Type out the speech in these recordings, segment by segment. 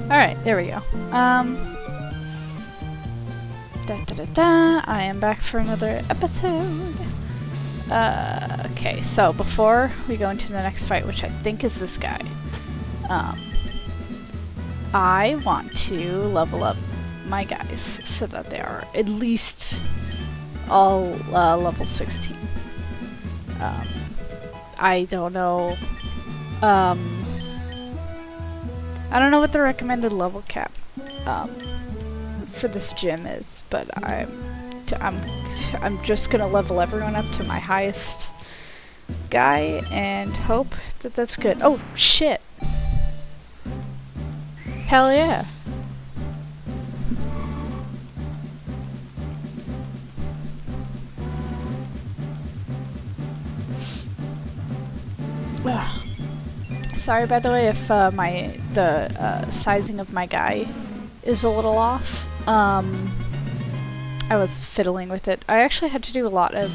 Alright, there we go. I am back for another episode. Okay, so before we go into the next fight, which I think is this guy, I want to level up my guys so that they are at least all level 16. I don't know. I don't know what the recommended level cap for this gym is, but I'm just gonna level everyone up to my highest guy and hope that that's good. Oh shit! Hell yeah! Sorry, by the way, if the sizing of my guy is a little off. I was fiddling with it. I actually had to do a lot of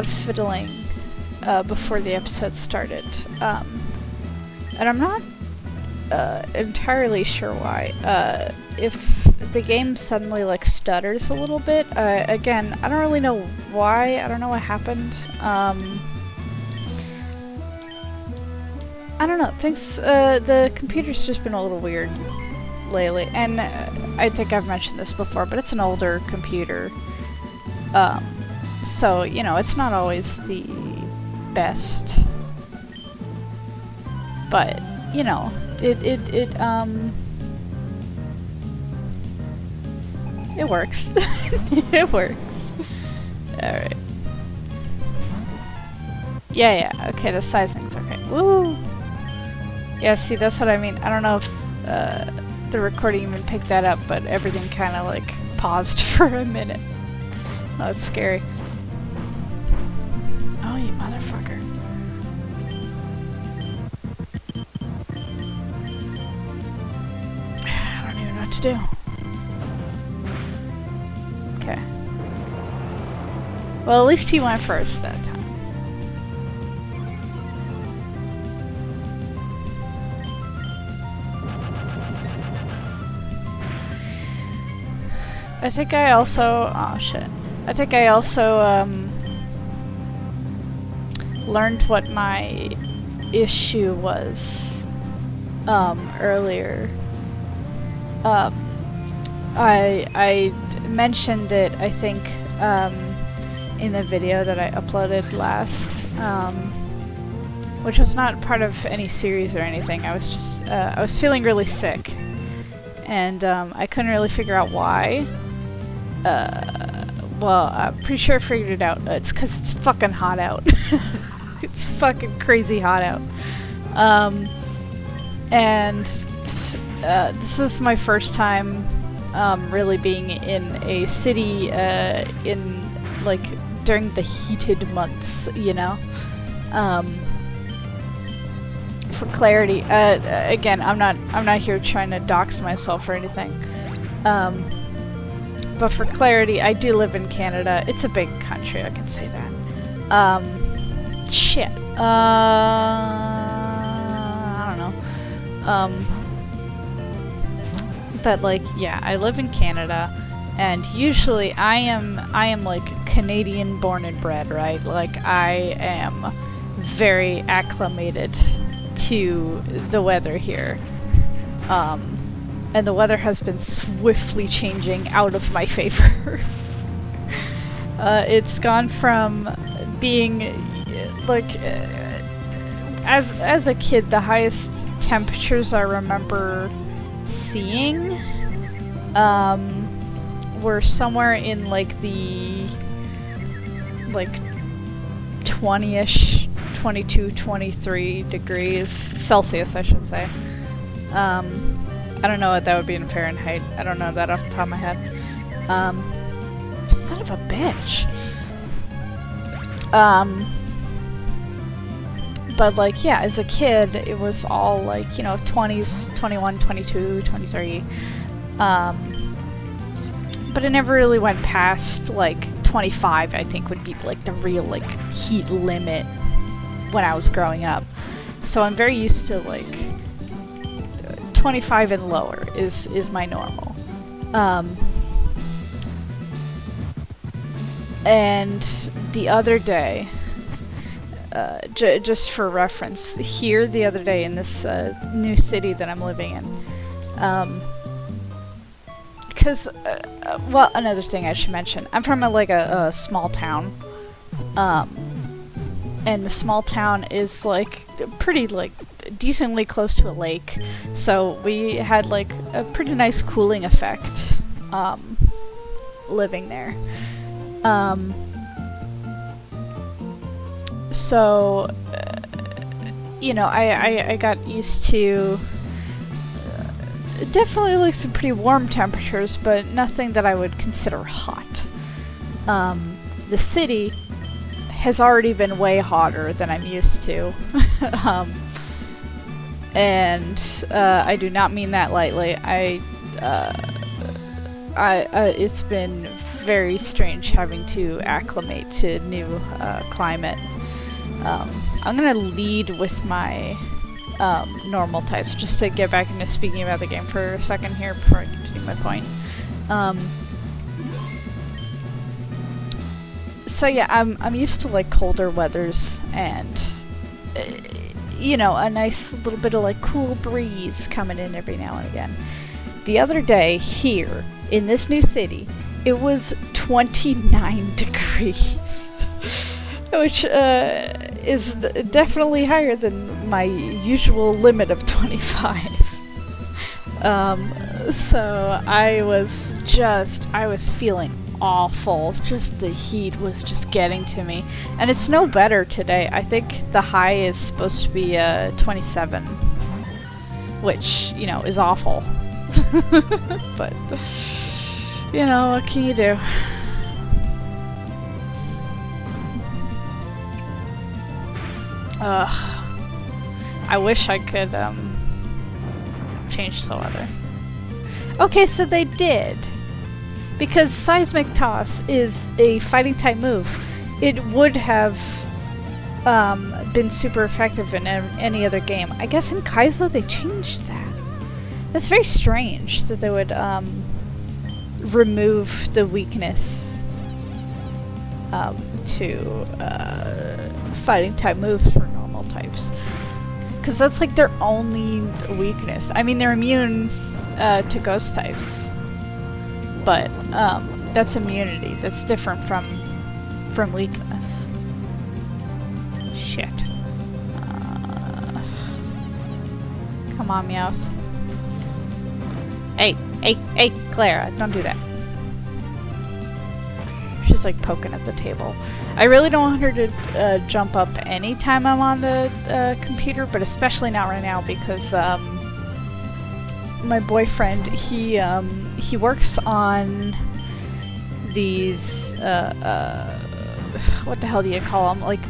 fiddling before the episode started, and I'm not entirely sure why. If the game suddenly like stutters a little bit, again, I don't really know why. I don't know what happened. I don't know, things, the computer's just been a little weird lately, and I think I've mentioned this before, but it's an older computer, so, you know, it's not always the best, but, you know, it works. It works. Alright. Yeah, okay, the sizing's okay. Woo! Yeah, see, that's what I mean. I don't know if the recording even picked that up, but everything kind of like paused for a minute. Oh, it's scary. Oh, you motherfucker. I don't even know what to do. Okay. Well, at least he went first that time. I think I also, oh shit, I think I also learned what my issue was earlier. I mentioned it, I think, in the video that I uploaded last, which was not part of any series or anything. I was just, I was feeling really sick, and I couldn't really figure out why. Well, I'm pretty sure I figured it out. It's because it's fucking hot out. It's fucking crazy hot out. And this is my first time really being in a city in, like, during the heated months, you know? For clarity, again, I'm not here trying to dox myself or anything. But for clarity, I do live in Canada. It's a big country, I can say that. Shit. I don't know. But like, yeah, I live in Canada, and usually I am like Canadian born and bred, right? Like, I am very acclimated to the weather here. And the weather has been swiftly changing out of my favor. It's gone from being, like, as a kid, the highest temperatures I remember seeing were somewhere in, like, the, like, 20-ish, 22, 23 degrees Celsius, I should say. I don't know what that would be in Fahrenheit. I don't know that off the top of my head. Son of a bitch. But like, yeah, as a kid, it was all like, you know, 20s, 21, 22, 23. But it never really went past like 25, I think would be like the real like heat limit when I was growing up. So I'm very used to like 25 and lower is my normal. And the other day, just for reference, here the other day in this new city that I'm living in, because, well, another thing I should mention, I'm from a small town, and the small town is like pretty decently close to a lake, so we had like a pretty nice cooling effect living there. So, you know, I got used to definitely like some pretty warm temperatures, but nothing that I would consider hot. The city has already been way hotter than I'm used to. And I do not mean that lightly. It's been very strange having to acclimate to new climate. I'm gonna lead with my normal types, just to get back into speaking about the game for a second here before I continue my point. So yeah, I'm used to like colder weathers and you know, a nice little bit of like cool breeze coming in every now and again. The other day here in this new city, it was 29 degrees, which is definitely higher than my usual limit of 25. So I was feeling awful. Just the heat was just getting to me. And it's no better today. I think the high is supposed to be 27, which, you know, is awful. But, you know, what can you do? I wish I could change the weather. Okay, so they did. Because Seismic Toss is a fighting type move. It would have been super effective in any other game. I guess in Kaizo they changed that. That's very strange that they would remove the weakness to fighting type moves for normal types. Because that's like their only weakness. I mean, they're immune to ghost types. But that's immunity. That's different from weakness. Shit. Come on, Meowth. Hey, Clara, don't do that. She's like poking at the table. I really don't want her to jump up anytime I'm on the computer, but especially not right now because my boyfriend, he works on these what the hell do you call them? Like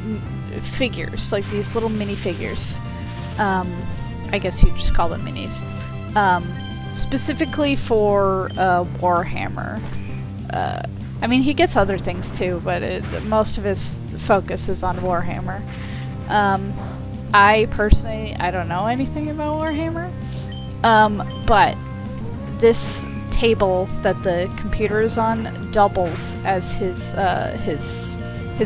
figures, like these little mini figures. I guess you'd just call them minis. Specifically for Warhammer. I mean, he gets other things too, but most of his focus is on Warhammer. I personally, I don't know anything about Warhammer. But this table that the computer is on doubles as his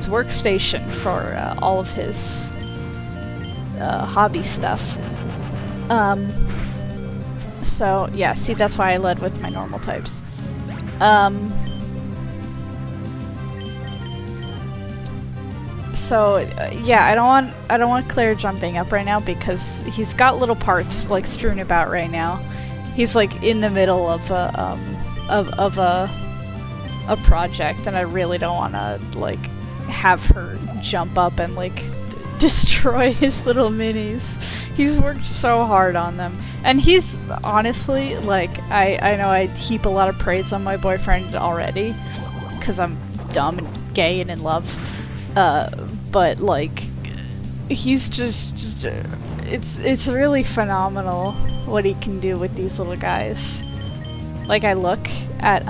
workstation for all of his hobby stuff. So yeah, see, that's why I led with my normal types. So yeah, I don't want Claire jumping up right now because he's got little parts like strewn about right now. He's like in the middle of a project, and I really don't want to like have her jump up and like destroy his little minis. He's worked so hard on them, and he's honestly like I know I heap a lot of praise on my boyfriend already because I'm dumb and gay and in love. But like, he's just it's really phenomenal what he can do with these little guys. Like I look at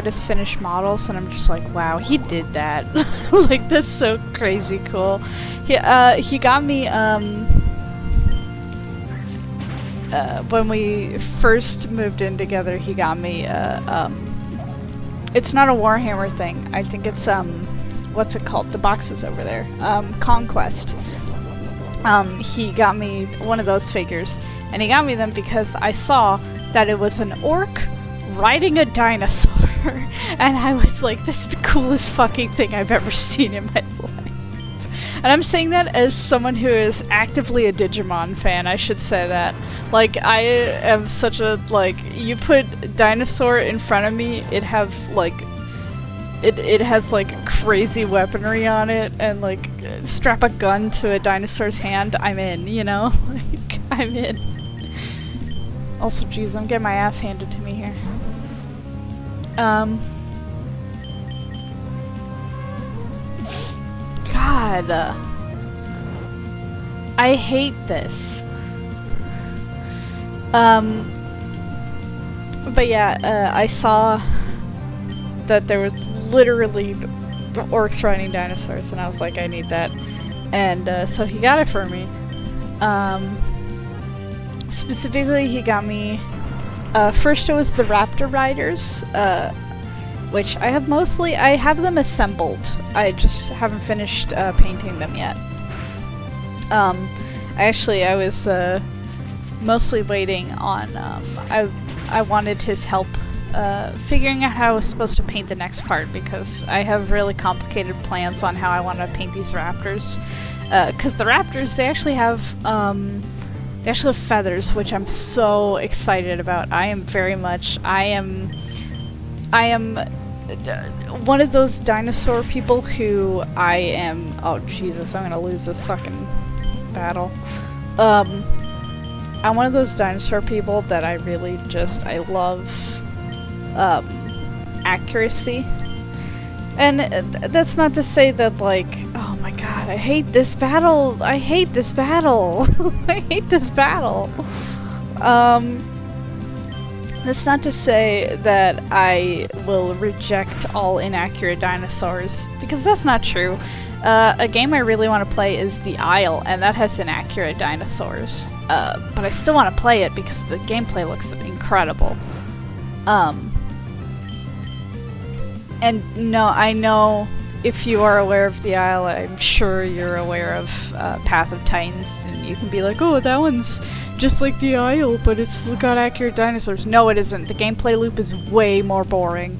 his finished models and I'm just like, wow, he did that. Like, that's so crazy cool. He got me when we first moved in together, he got me, it's not a Warhammer thing. I think it's, what's it called? The boxes over there. Conquest. He got me one of those figures, and he got me them because I saw that it was an orc riding a dinosaur, and I was like, this is the coolest fucking thing I've ever seen in my life. And I'm saying that as someone who is actively a Digimon fan, I should say that. Like, I am such a, like, you put dinosaur in front of me, it has like crazy weaponry on it, and like strap a gun to a dinosaur's hand, I'm in, you know? Like, I'm in. Also, geez, I'm getting my ass handed to me here. God. I hate this. But yeah, I saw that there was literally orcs riding dinosaurs, and I was like, I need that. And so he got it for me. Specifically, he got me, first it was the Raptor Riders, which I have them assembled. I just haven't finished painting them yet. I was mostly waiting on, I wanted his help figuring out how I was supposed to paint the next part, because I have really complicated plans on how I want to paint these raptors. Because the raptors, they actually have feathers, which I'm so excited about. I am one of those dinosaur people who oh Jesus, I'm gonna lose this fucking battle. I'm one of those dinosaur people that I love accuracy. And that's not to say that, like, oh my god, I hate this battle! I hate this battle! I hate this battle! That's not to say that I will reject all inaccurate dinosaurs, because that's not true. A game I really want to play is The Isle, and that has inaccurate dinosaurs. But I still want to play it because the gameplay looks incredible. And no, I know if you are aware of The Isle, I'm sure you're aware of Path of Titans, and you can be like, oh, that one's just like The Isle, but it's got accurate dinosaurs. No, it isn't. The gameplay loop is way more boring.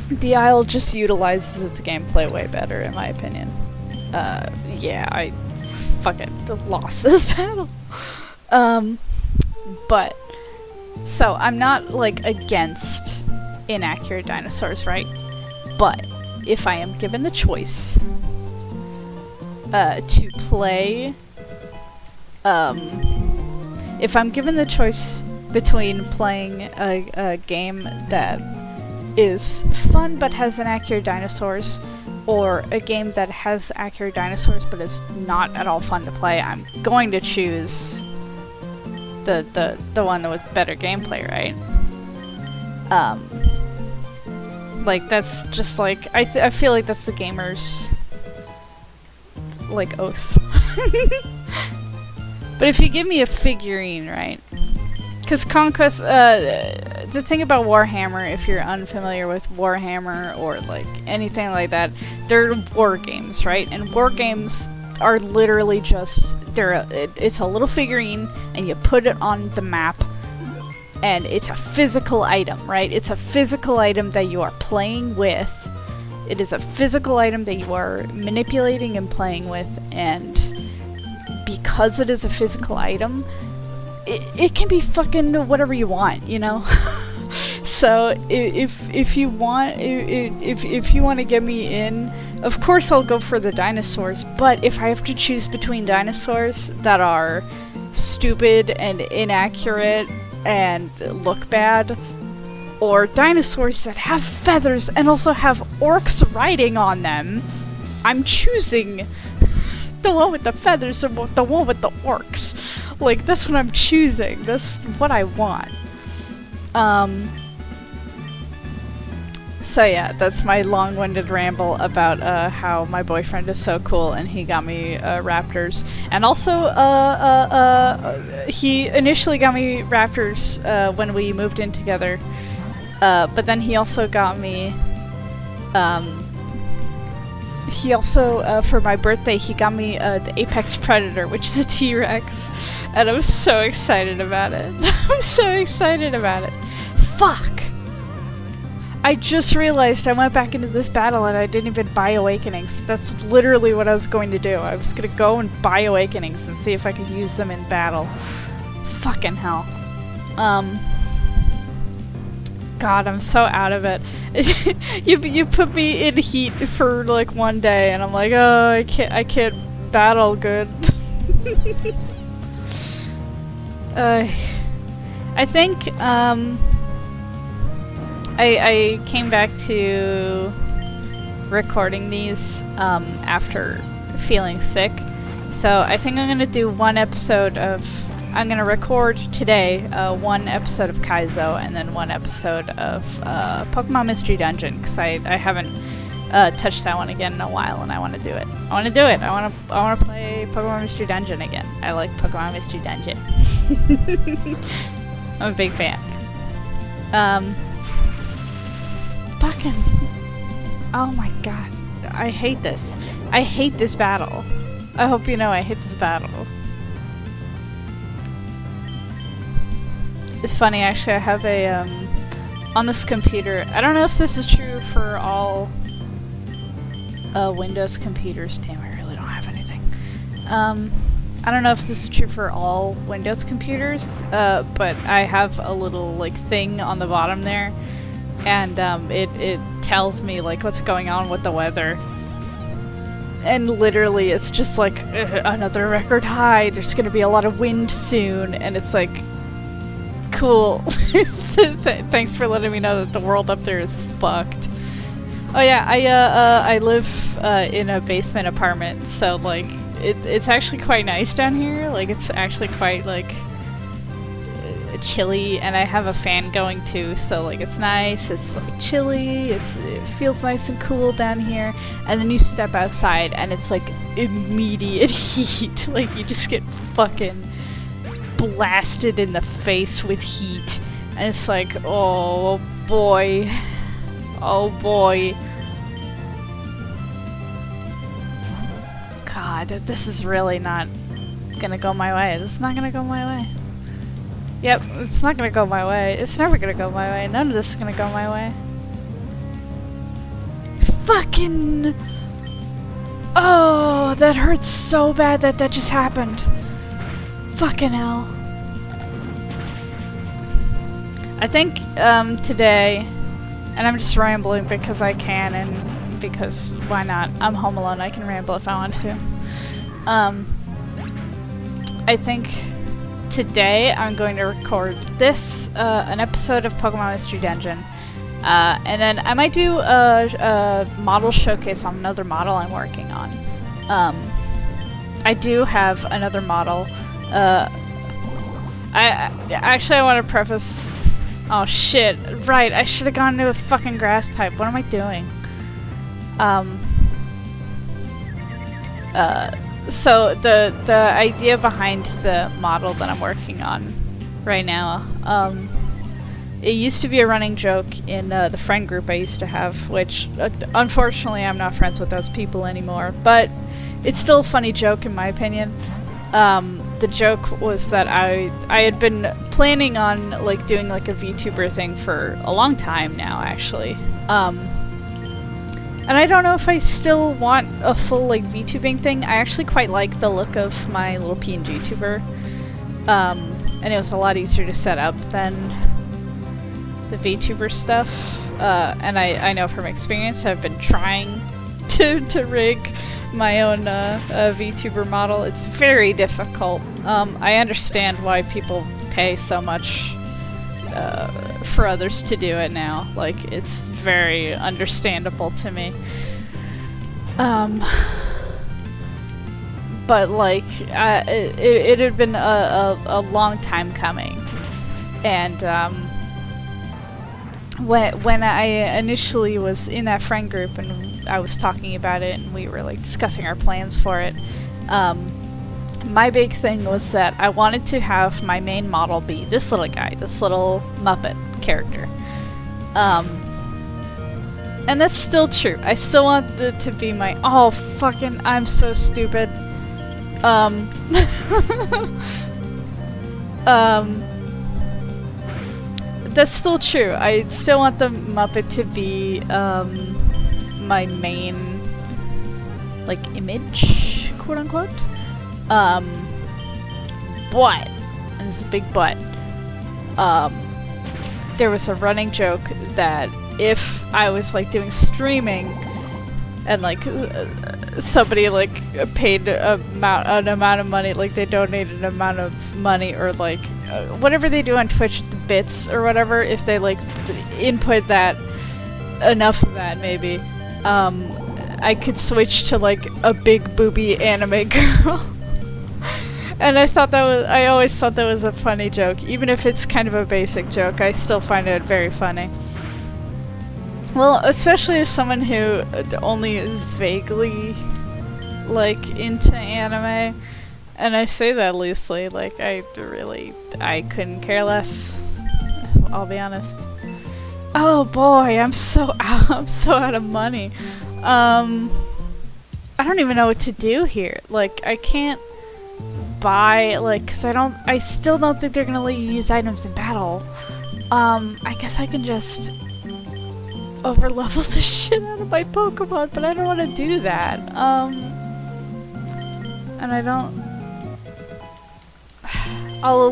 The Isle just utilizes its gameplay way better, in my opinion. Yeah, I fucking lost this battle. But, so, I'm not, like, against inaccurate dinosaurs, right? But, if I am given the choice to play, if I'm given the choice between playing a game that is fun but has inaccurate dinosaurs, or a game that has accurate dinosaurs but is not at all fun to play, I'm going to choose the one with better gameplay, right? Like, that's just like, I feel like that's the gamer's, like, oath. But if you give me a figurine, right? Because Conquest, the thing about Warhammer, if you're unfamiliar with Warhammer or, like, anything like that, they're war games, right? And war games are literally just, it's a little figurine, and you put it on the map, and it's a physical item, right? It's a physical item that you are playing with. It is a physical item that you are manipulating and playing with, and because it is a physical item, it can be fucking whatever you want, you know? So if you want to get me in, of course I'll go for the dinosaurs, but if I have to choose between dinosaurs that are stupid and inaccurate and look bad, or dinosaurs that have feathers and also have orcs riding on them, I'm choosing the one with the feathers or the one with the orcs. Like, that's what I'm choosing. That's what I want. So So yeah, that's my long-winded ramble about how my boyfriend is so cool and he got me raptors. And also, he initially got me raptors when we moved in together. But then he also got me... he also, for my birthday, he got me the Apex Predator, which is a T-Rex. And I'm so excited about it. I'm so excited about it. Fuck! I just realized I went back into this battle and I didn't even buy Awakenings. That's literally what I was going to do. I was gonna go and buy Awakenings and see if I could use them in battle. Fucking hell. God, I'm so out of it. You put me in heat for like one day and I'm like, oh, I can't battle good. I think, I came back to recording these after feeling sick, so I think I'm gonna do one episode of... I'm gonna record today one episode of Kaizo and then one episode of Pokemon Mystery Dungeon, because I haven't touched that one again in a while and I want to do it. I want to play Pokemon Mystery Dungeon again. I like Pokemon Mystery Dungeon. I'm a big fan. Fucking... Oh my god. I hate this. I hate this battle. I hope you know I hate this battle. It's funny, actually, I have a, on this computer... I don't know if this is true for all Windows computers. Damn, I really don't have anything. I don't know if this is true for all Windows computers, but I have a little, like, thing on the bottom there. And it tells me like what's going on with the weather, and literally it's just like another record high, there's gonna be a lot of wind soon, and it's like, cool. Thanks for letting me know that the world up there is fucked. Oh yeah, I live in a basement apartment, so like it's actually quite nice down here. Like it's actually quite like chilly, and I have a fan going too, so like it's nice, it's like chilly, it feels nice and cool down here, and then you step outside and it's like immediate heat. Like you just get fucking blasted in the face with heat, and it's like, oh boy, oh boy. God, this is really not gonna go my way. This is not gonna go my way. Yep, it's not gonna go my way. It's never gonna go my way. None of this is gonna go my way. Fucking... Oh, that hurts so bad that that just happened. Fucking hell. I think, today, and I'm just rambling because I can, and because why not? I'm home alone, I can ramble if I want to. I think today I'm going to record this, an episode of Pokemon Mystery Dungeon, and then I might do a model showcase on another model I'm working on. I do have another model. I want to preface... Oh shit, right, I should have gone to a fucking grass type. What am I doing? So the idea behind the model that I'm working on right now, it used to be a running joke in the friend group I used to have, which unfortunately I'm not friends with those people anymore, but it's still a funny joke in my opinion. The joke was that I had been planning on like doing like a VTuber thing for a long time now, actually. And I don't know if I still want a full like VTubing thing. I actually quite like the look of my little PNG tuber. And it was a lot easier to set up than the VTuber stuff. And I know from experience I've been trying to rig my own VTuber model. It's very difficult. I understand why people pay so much for others to do it now. Like, it's very understandable to me. But like, it had been a long time coming, and when I initially was in that friend group and I was talking about it and we were like discussing our plans for it, my big thing was that I wanted to have my main model be this little guy, this little Muppet character. And that's still true. I still want it to be my... Oh, fucking... I'm so stupid. That's still true. I still want the Muppet to be, my main, like, image, quote-unquote. But, and this is a big but, there was a running joke that if I was, like, doing streaming and, like, somebody, like, paid an amount of money, like, they donated an amount of money, or, like, whatever they do on Twitch, the bits or whatever, if they, like, input that, enough of that, maybe, I could switch to, like, a big booby anime girl. And I always thought that was a funny joke. Even if it's kind of a basic joke, I still find it very funny. Well, especially as someone who only is vaguely, like, into anime. And I say that loosely, like, I couldn't care less. I'll be honest. Oh boy, I'm so out of money. I don't even know what to do here. Like, I can't buy, like, cause I still don't think they're gonna let you use items in battle. I guess I can just overlevel the shit out of my Pokemon, but I don't want to do that. And I don't... I'll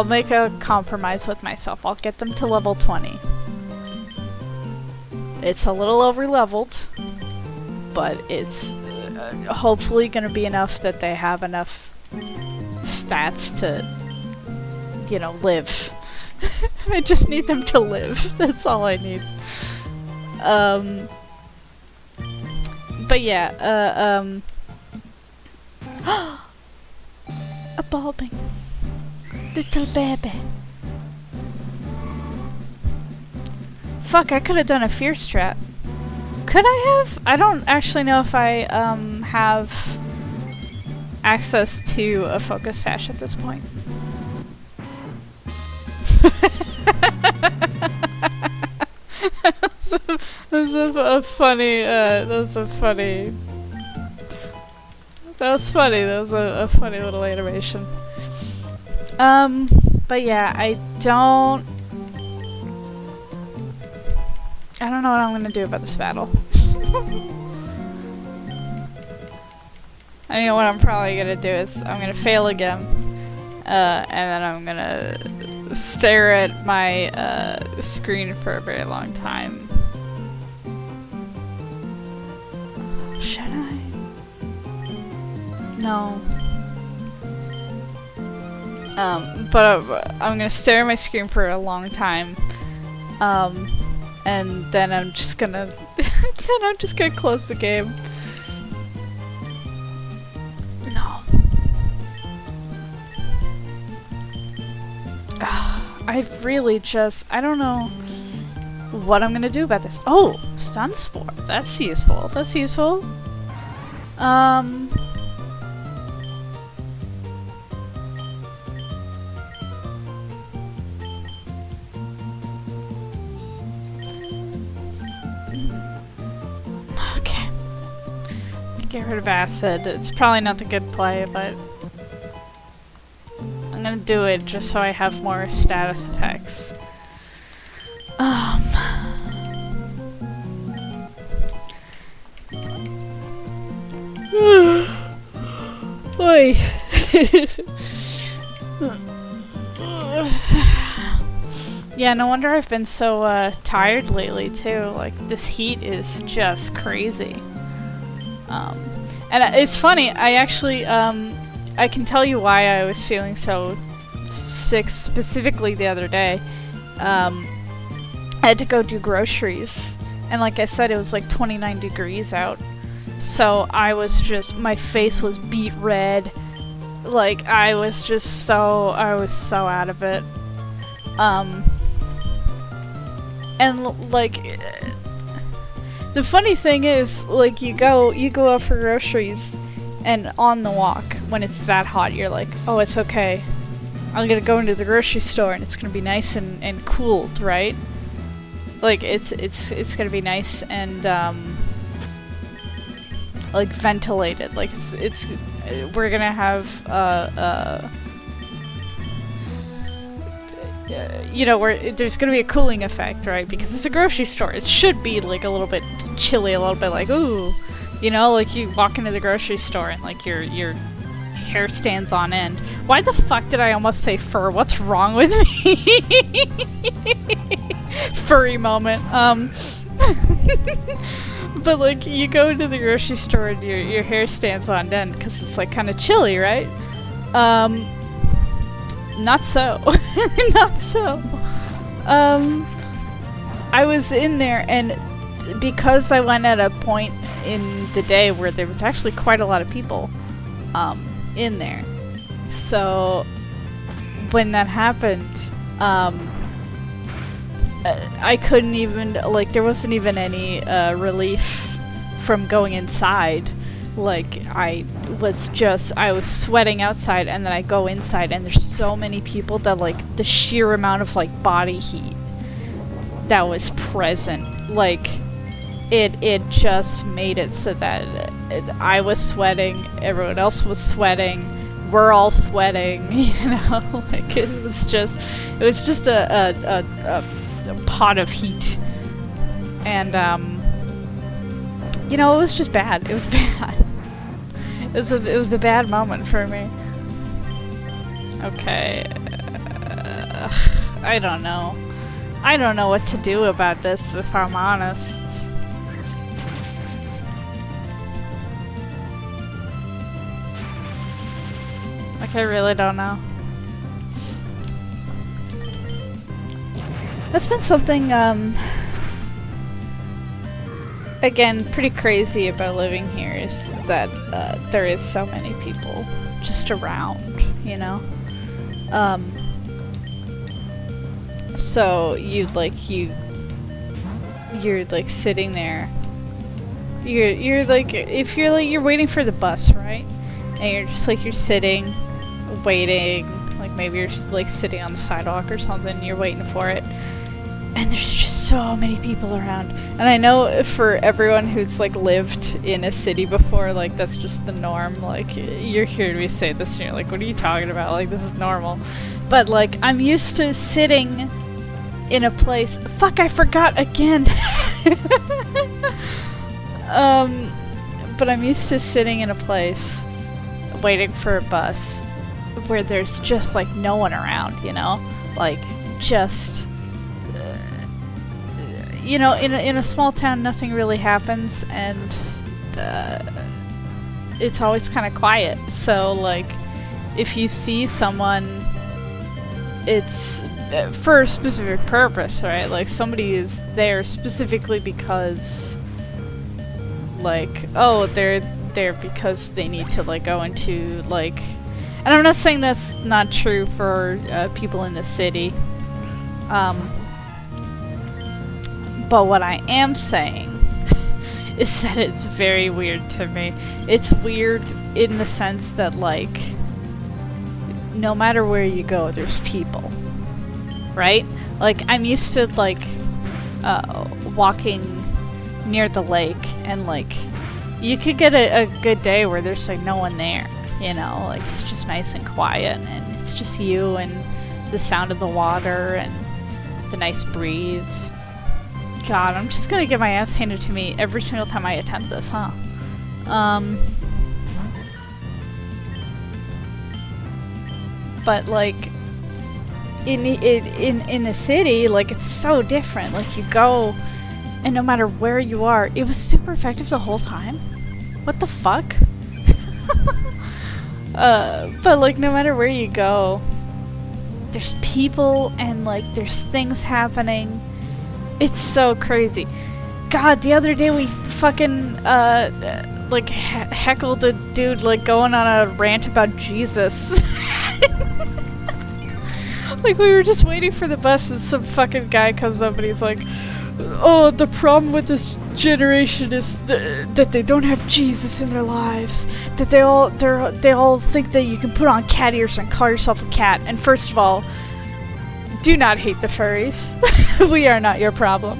make a compromise with myself. I'll get them to level 20. It's a little over-leveled, but it's hopefully gonna be enough that they have enough stats to, you know, live. I just need them to live. That's all I need. But yeah, a bobbing little baby. Fuck, I could have done a fear strat. Could I have? I don't actually know if I have access to a focus sash at this point. That was a funny little animation. But yeah, I don't know what I'm gonna do about this battle. I mean, what I'm probably gonna do is I'm gonna fail again, and then I'm gonna stare at my screen for a very long time. Should I? No. But I'm gonna stare at my screen for a long time, and then I'm just gonna close the game. No. I don't know what I'm gonna do about this. Oh, stun spore. That's useful. That's useful. Okay. Get rid of acid. It's probably not the good play, but I'm gonna do it just so I have more status effects. Oy. Yeah, no wonder I've been so tired lately too. Like, this heat is just crazy. And it's funny, I actually I can tell you why I was feeling so sick specifically the other day. I had to go do groceries, and like I said, it was like 29 degrees out. So I was my face was beet red. Like, I was so out of it. And like, the funny thing is, like, you go out for groceries, and on the walk, when it's that hot, you're like, oh, it's okay. I'm gonna go into the grocery store, and it's gonna be nice and cooled, right? Like, it's gonna be nice and like ventilated. Like, we're gonna have you know, there's gonna be a cooling effect, right? Because it's a grocery store. It should be like a little bit chilly, a little bit like, ooh, you know, like you walk into the grocery store and like your hair stands on end. Why the fuck did I almost say fur? What's wrong with me? Furry moment. But like, you go into the grocery store and your hair stands on end because it's like kind of chilly, right? Not so. Not so. I was in there, and because I went at a point in the day where there was actually quite a lot of people in there, so when that happened, I couldn't even, like, there wasn't even any relief from going inside. Like, I was sweating outside, and then I go inside, and there's so many people that, like, the sheer amount of, like, body heat that was present, like, it just made it so that I was sweating, everyone else was sweating, we're all sweating, you know, like, it was just a pot of heat, and, you know, it was just bad. It was bad. It was a bad moment for me. Okay. I don't know. I don't know what to do about this, if I'm honest. Like, I really don't know. That's been something, again, pretty crazy about living here, is that there is so many people just around, you know? So you're like sitting there. You're like, if you're like, you're waiting for the bus, right? And you're just like, you're sitting, waiting, like maybe you're just like sitting on the sidewalk or something, and you're waiting for it. And there's just so many people around. And I know for everyone who's like lived in a city before, like that's just the norm. Like, you're hearing me say this and you're like, what are you talking about? Like, this is normal. But like, I'm used to sitting in a place. Fuck, I forgot again. But I'm used to sitting in a place waiting for a bus where there's just like no one around, you know? Like, just... you know, in a small town, nothing really happens, and it's always kind of quiet. So, like, if you see someone, it's for a specific purpose, right? Like, somebody is there specifically because, like, oh, they're there because they need to, like, go into, like... And I'm not saying that's not true for people in the city. But what I am saying is that it's very weird to me. It's weird in the sense that, like, no matter where you go, there's people, right? Like, I'm used to, like, walking near the lake, and, like, you could get a good day where there's, like, no one there, you know? Like, it's just nice and quiet, and it's just you and the sound of the water and the nice breeze. God, I'm just gonna get my ass handed to me every single time I attempt this, huh? But like, in the city, like, it's so different. Like, you go, and no matter where you are, it was super effective the whole time. What the fuck? But like, no matter where you go, there's people and like there's things happening. It's so crazy. God, the other day we fucking like heckled a dude like going on a rant about Jesus. Like, we were just waiting for the bus and some fucking guy comes up and he's like, oh, the problem with this generation is that they don't have Jesus in their lives. That they all think that you can put on cat ears and call yourself a cat. And first of all, do not hate the furries. We are not your problem.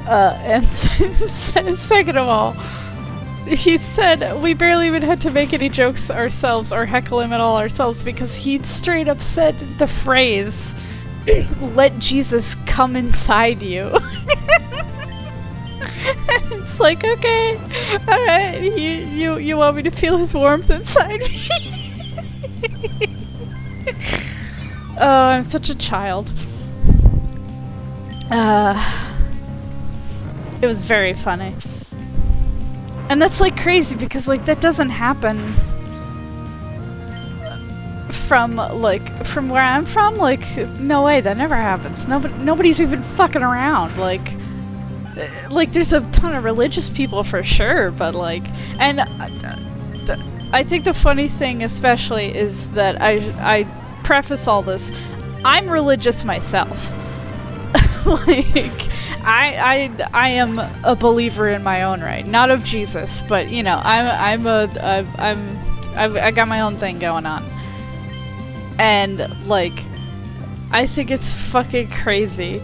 And second of all, he said we barely even had to make any jokes ourselves or heckle him at all ourselves because he'd straight up said the phrase, let Jesus come inside you. It's like, okay, alright, you want me to feel his warmth inside me? Oh, I'm such a child. It was very funny. And that's like crazy because like that doesn't happen from where I'm from. Like, no way, that never happens. Nobody's even fucking around. Like there's a ton of religious people for sure, but like, and I think the funny thing especially is that I preface all this, I'm religious myself. Like, I am a believer in my own right, not of Jesus, but you know, I got my own thing going on, and like, I think it's fucking crazy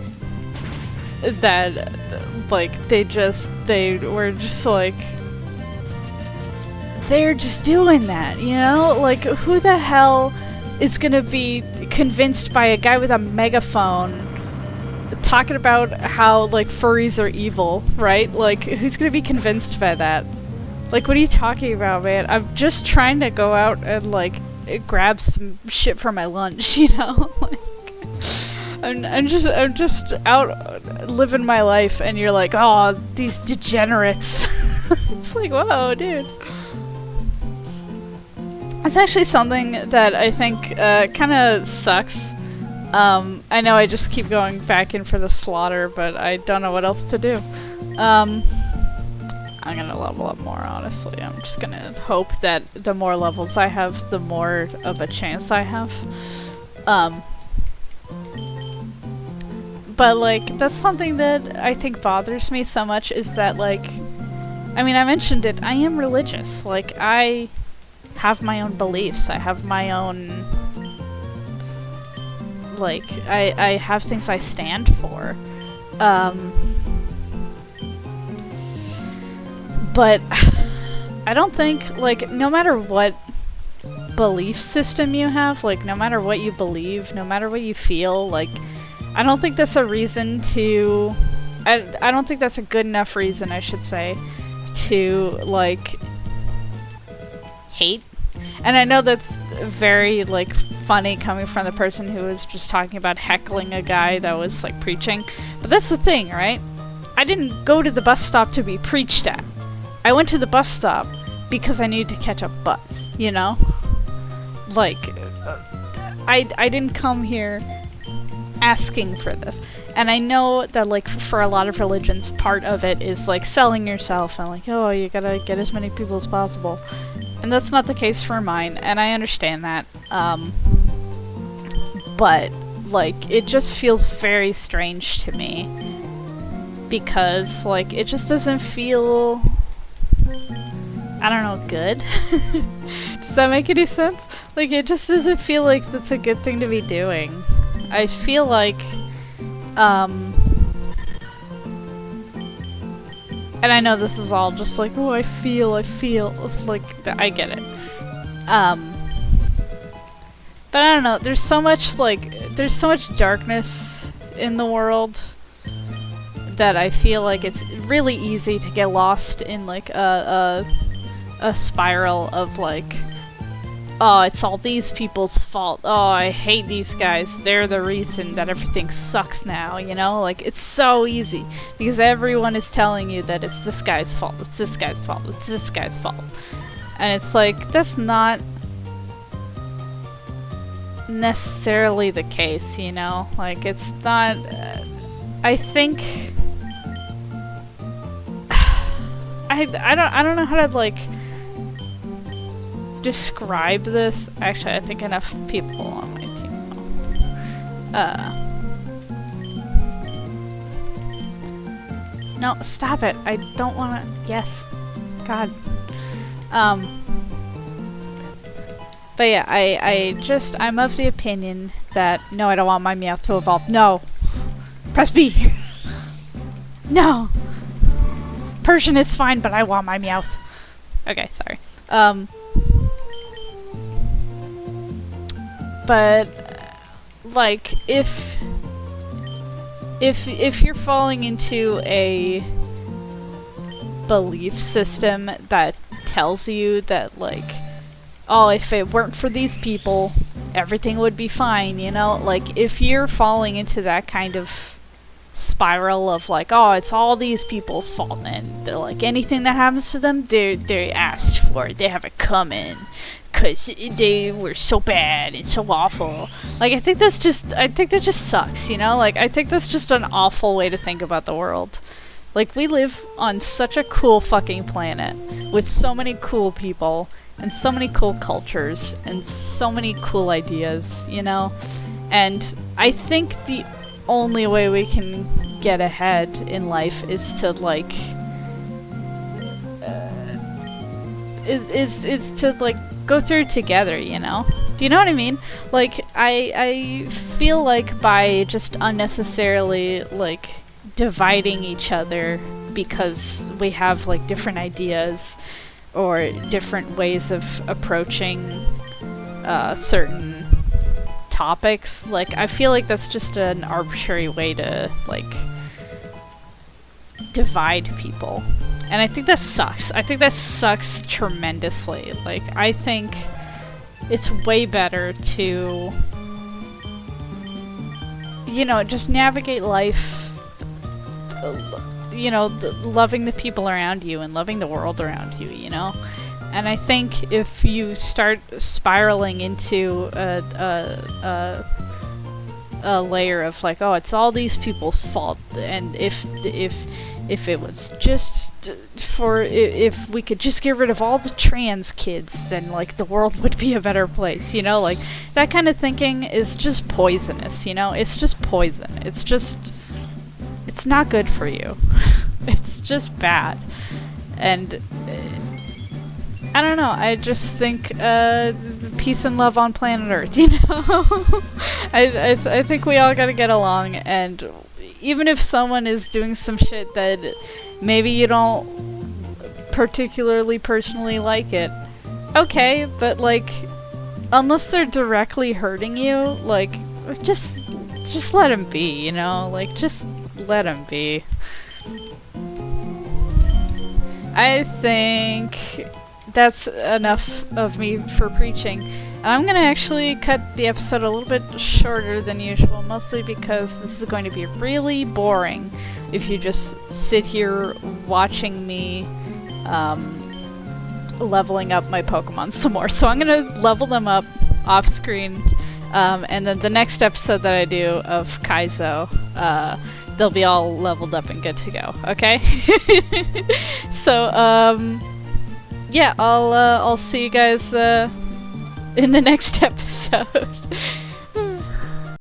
that like they're just doing that, you know? Like, who the hell is gonna be convinced by a guy with a megaphone talking about how like furries are evil, right? Like, who's gonna be convinced by that? Like, what are you talking about, man? I'm just trying to go out and like grab some shit for my lunch, you know? Like, I'm just out living my life, and you're like, oh, these degenerates. It's like, whoa, dude. It's actually something that I think kind of sucks. I know I just keep going back in for the slaughter, but I don't know what else to do. I'm gonna level up more, honestly. I'm just gonna hope that the more levels I have, the more of a chance I have. But like, that's something that I think bothers me so much, is that like, I mean, I mentioned it, I am religious. Like, I have my own beliefs, I have my own, like, I have things I stand for. But I don't think, like, no matter what belief system you have, like, no matter what you believe, no matter what you feel, like, I don't think that's a reason to, I don't think that's a good enough reason, I should say, to, like, hate. And I know that's very, like, funny coming from the person who was just talking about heckling a guy that was, like, preaching. But that's the thing, right? I didn't go to the bus stop to be preached at. I went to the bus stop because I needed to catch a bus, you know? Like, I didn't come here asking for this. And I know that, like, for a lot of religions, part of it is, like, selling yourself and, like, oh, you gotta get as many people as possible. And that's not the case for mine, and I understand that. But, like, it just feels very strange to me. Because, like, it just doesn't feel, I don't know, good? Does that make any sense? Like, it just doesn't feel like that's a good thing to be doing. I feel like, and I know this is all just like, oh, I feel, it's like, I get it. But I don't know, there's so much darkness in the world that I feel like it's really easy to get lost in, like, a spiral of, like, oh, it's all these people's fault. Oh, I hate these guys. They're the reason that everything sucks now, you know? Like, it's so easy. Because everyone is telling you that it's this guy's fault, it's this guy's fault, it's this guy's fault. And it's like, that's not necessarily the case, you know? Like, it's not... I think... I don't know how to, like, describe this. Actually, I think enough people on my team know. No, stop it. I don't want to... Yes. God. But yeah, I'm of the opinion that... No, I don't want my Meowth to evolve. No! Press B! No! Persian is fine, but I want my Meowth. Okay, sorry. But... like, if you're falling into a belief system that tells you that, like, oh, if it weren't for these people, everything would be fine, you know? Like, if you're falling into that kind of spiral of, like, oh, it's all these people's fault, and, like, anything that happens to them, they're asked for it, they have it coming, because they were so bad and so awful. Like, I think that just sucks, you know? Like, I think that's just an awful way to think about the world. Like, we live on such a cool fucking planet, with so many cool people, and so many cool cultures, and so many cool ideas, you know? And I think the only way we can get ahead in life is to, like, is to, like, go through it together, you know? Do you know what I mean? Like, I feel like by just unnecessarily, like, dividing each other because we have, like, different ideas or different ways of approaching certain topics, like, I feel like that's just an arbitrary way to, like, divide people. And I think that sucks. I think that sucks tremendously. Like, I think it's way better to, you know, just navigate life, you know, loving the people around you and loving the world around you, you know? And I think if you start spiraling into a layer of, like, oh, it's all these people's fault, and if it was just if we could just get rid of all the trans kids, then, like, the world would be a better place, you know? Like, that kind of thinking is just poisonous, you know? It's just poison. It's not good for you. It's just bad. And I don't know, I just think peace and love on planet Earth, you know? I think we all gotta get along, and even if someone is doing some shit that maybe you don't particularly personally like it, okay, but, like, unless they're directly hurting you, like, just let them be, you know? Like, just let them be. I think that's enough of me for preaching. And I'm gonna actually cut the episode a little bit shorter than usual, mostly because this is going to be really boring if you just sit here watching me leveling up my Pokemon some more. So I'm gonna level them up off screen, and then the next episode that I do of Kaizo, they'll be all leveled up and good to go, okay? So, yeah, I'll see you guys in the next episode.